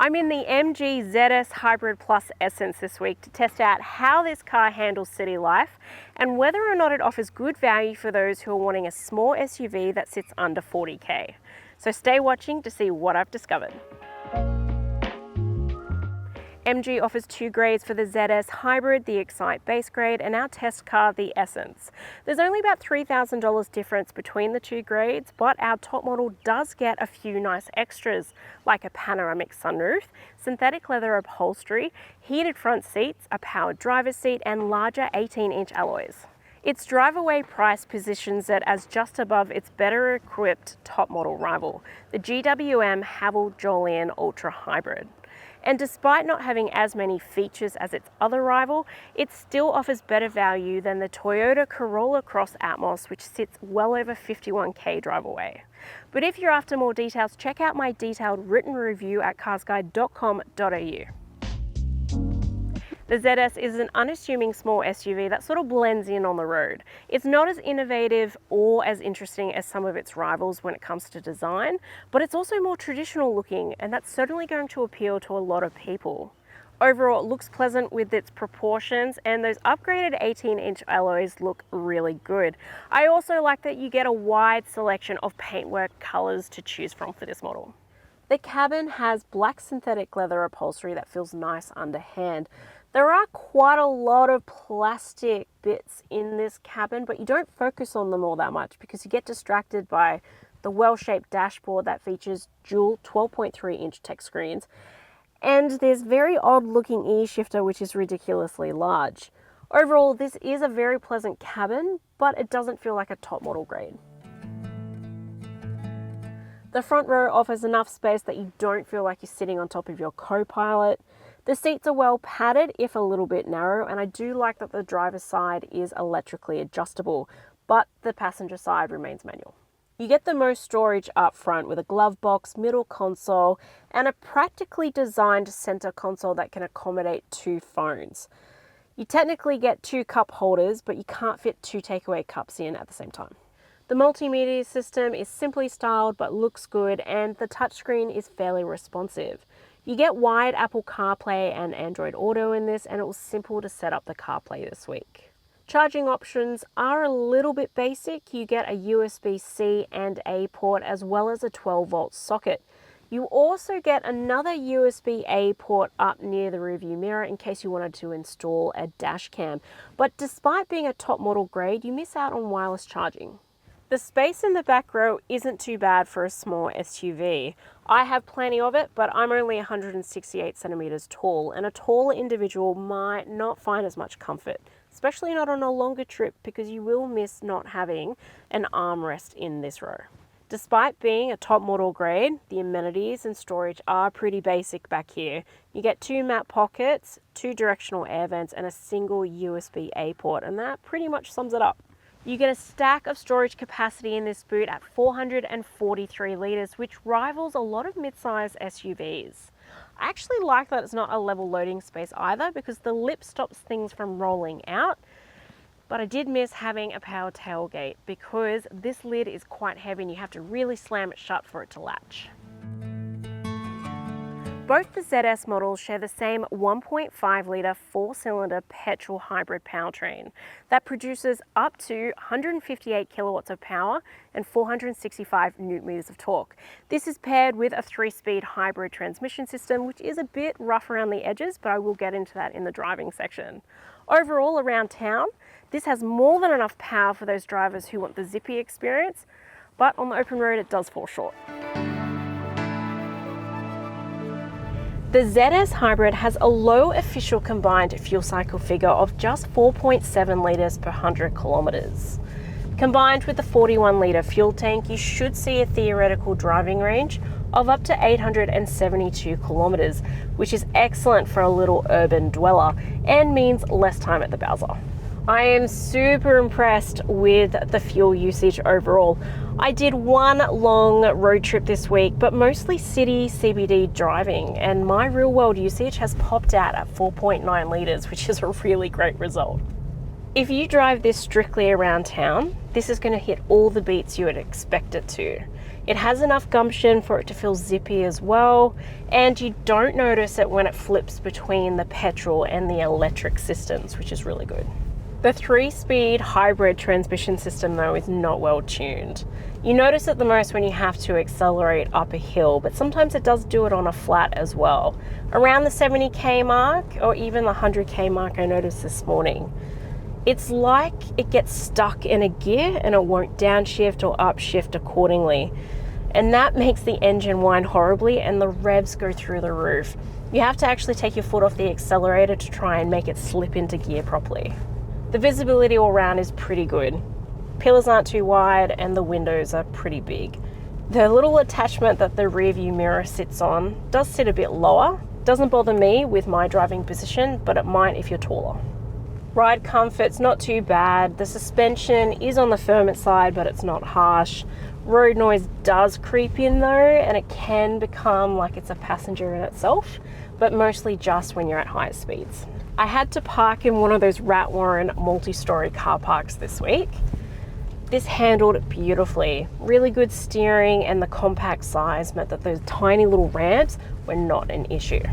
I'm in the MG ZS Hybrid Plus Essence this week to test out how this car handles city life and whether or not it offers good value for those who are wanting a small SUV that sits under 40k. So stay watching to see what I've discovered. MG offers two grades for the ZS Hybrid, the Excite base grade, and our test car, the Essence. There's only about $3,000 difference between the two grades, but our top model does get a few nice extras, like a panoramic sunroof, synthetic leather upholstery, heated front seats, a powered driver's seat, and larger 18-inch alloys. Its drive-away price positions it as just above its better-equipped top model rival, the GWM Haval Jolion Ultra Hybrid. And despite not having as many features as its other rival, it still offers better value than the Toyota Corolla Cross Atmos, which sits well over 51k drive away. But if you're after more details, check out my detailed written review at carsguide.com.au. The ZS is an unassuming small SUV that sort of blends in on the road. It's not as innovative or as interesting as some of its rivals when it comes to design, but it's also more traditional looking, and that's certainly going to appeal to a lot of people. Overall, it looks pleasant with its proportions, and those upgraded 18-inch alloys look really good. I also like that you get a wide selection of paintwork colors to choose from for this model. The cabin has black synthetic leather upholstery that feels nice underhand. There are quite a lot of plastic bits in this cabin, but you don't focus on them all that much because you get distracted by the well-shaped dashboard that features dual 12.3-inch tech screens, and this very odd-looking e-shifter which is ridiculously large. Overall, this is a very pleasant cabin, but it doesn't feel like a top model grade. The front row offers enough space that you don't feel like you're sitting on top of your co-pilot. The seats are well padded, if a little bit narrow, and I do like that the driver's side is electrically adjustable, but the passenger side remains manual. You get the most storage up front with a glove box, middle console, and a practically designed center console that can accommodate two phones. You technically get two cup holders, but you can't fit two takeaway cups in at the same time. The multimedia system is simply styled but looks good, and the touchscreen is fairly responsive. You get wide Apple CarPlay and Android Auto in this, and it was simple to set up the CarPlay this week. Charging options are a little bit basic. You get a USB-C and A port as well as a 12-volt socket. You also get another USB-A port up near the rearview mirror in case you wanted to install a dash cam. But despite being a top model grade, you miss out on wireless charging. The space in the back row isn't too bad for a small SUV. I have plenty of it, but I'm only 168 centimeters tall, and a taller individual might not find as much comfort, especially not on a longer trip, because you will miss not having an armrest in this row. Despite being a top model grade, the amenities and storage are pretty basic back here. You get two map pockets, two directional air vents, and a single USB-A port, and that pretty much sums it up. You get a stack of storage capacity in this boot at 443 litres, which rivals a lot of mid-size SUVs. I actually like that it's not a level loading space either, because the lip stops things from rolling out, but I did miss having a power tailgate because this lid is quite heavy and you have to really slam it shut for it to latch. Both the ZS models share the same 1.5-litre four-cylinder petrol hybrid powertrain that produces up to 158 kilowatts of power and 465 newton-meters of torque. This is paired with a 3-speed hybrid transmission system, which is a bit rough around the edges, but I will get into that in the driving section. Overall, around town, this has more than enough power for those drivers who want the zippy experience, but on the open road it does fall short. The ZS Hybrid has a low official combined fuel cycle figure of just 4.7 litres per 100 kilometres. Combined with the 41-litre fuel tank, you should see a theoretical driving range of up to 872 kilometres, which is excellent for a little urban dweller and means less time at the Bowser. I am super impressed with the fuel usage overall. I did one long road trip this week, but mostly city CBD driving, and my real world usage has popped out at 4.9 litres, which is a really great result. If you drive this strictly around town, this is going to hit all the beats you would expect it to. It has enough gumption for it to feel zippy as well, and you don't notice it when it flips between the petrol and the electric systems, which is really good. The 3-speed hybrid transmission system though is not well tuned. You notice it the most when you have to accelerate up a hill, but sometimes it does do it on a flat as well. Around the 70k mark or even the 100k mark I noticed this morning. It's like it gets stuck in a gear and it won't downshift or upshift accordingly. And that makes the engine whine horribly and the revs go through the roof. You have to actually take your foot off the accelerator to try and make it slip into gear properly. The visibility all around is pretty good. Pillars aren't too wide and the windows are pretty big. The little attachment that the rear view mirror sits on does sit a bit lower. Doesn't bother me with my driving position, but it might if you're taller. Ride comfort's not too bad. The suspension is on the firmer side, but it's not harsh. Road noise does creep in though, and it can become like it's a passenger in itself, but mostly just when you're at higher speeds. I had to park in one of those rat warren multi-story car parks this week. This handled beautifully. Really good steering, and the compact size meant that those tiny little ramps were not an issue.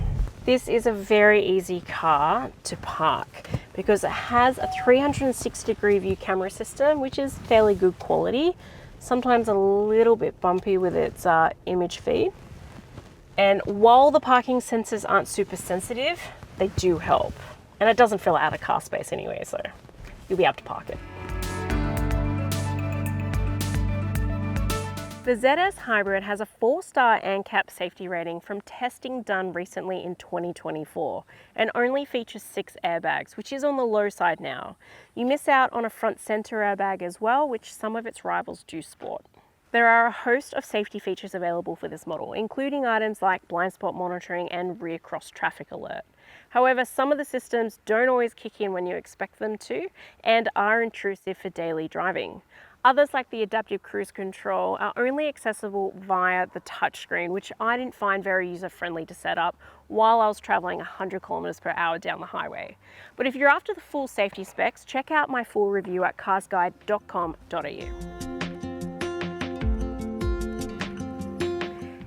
This is a very easy car to park because it has a 360-degree view camera system, which is fairly good quality. Sometimes a little bit bumpy with its image feed. And while the parking sensors aren't super sensitive, they do help. And it doesn't fill out of car space anyway, so you'll be able to park it. The ZS Hybrid has a 4-star ANCAP safety rating from testing done recently in 2024 and only features 6 airbags, which is on the low side now. You miss out on a front center airbag as well, which some of its rivals do sport. There are a host of safety features available for this model, including items like blind spot monitoring and rear cross traffic alert. However, some of the systems don't always kick in when you expect them to and are intrusive for daily driving. Others, like the adaptive cruise control, are only accessible via the touchscreen, which I didn't find very user-friendly to set up while I was traveling 100 kilometers per hour down the highway. But if you're after the full safety specs, check out my full review at carsguide.com.au.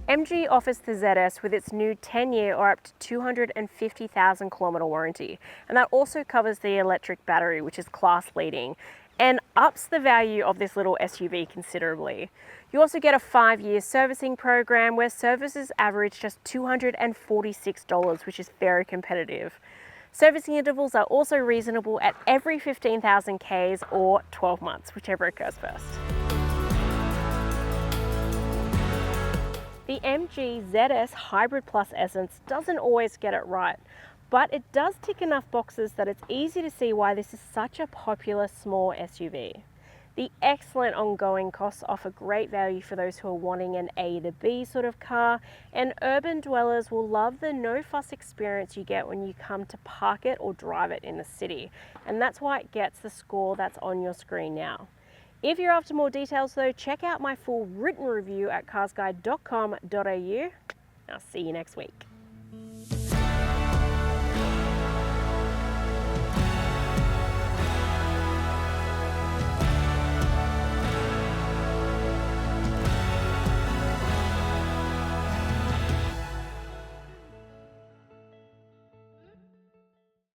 MG offers the ZS with its new 10-year or up to 250,000 kilometer warranty, and that also covers the electric battery, which is class leading, and ups the value of this little SUV considerably. You also get a 5-year servicing program where services average just $246, which is very competitive. Servicing intervals are also reasonable at every 15,000 Ks or 12 months, whichever occurs first. The MG ZS Hybrid Plus Essence doesn't always get it right, but it does tick enough boxes that it's easy to see why this is such a popular small SUV. The excellent ongoing costs offer great value for those who are wanting an A to B sort of car, and urban dwellers will love the no-fuss experience you get when you come to park it or drive it in the city, and that's why it gets the score that's on your screen now. If you're after more details though, check out my full written review at carsguide.com.au. I'll see you next week.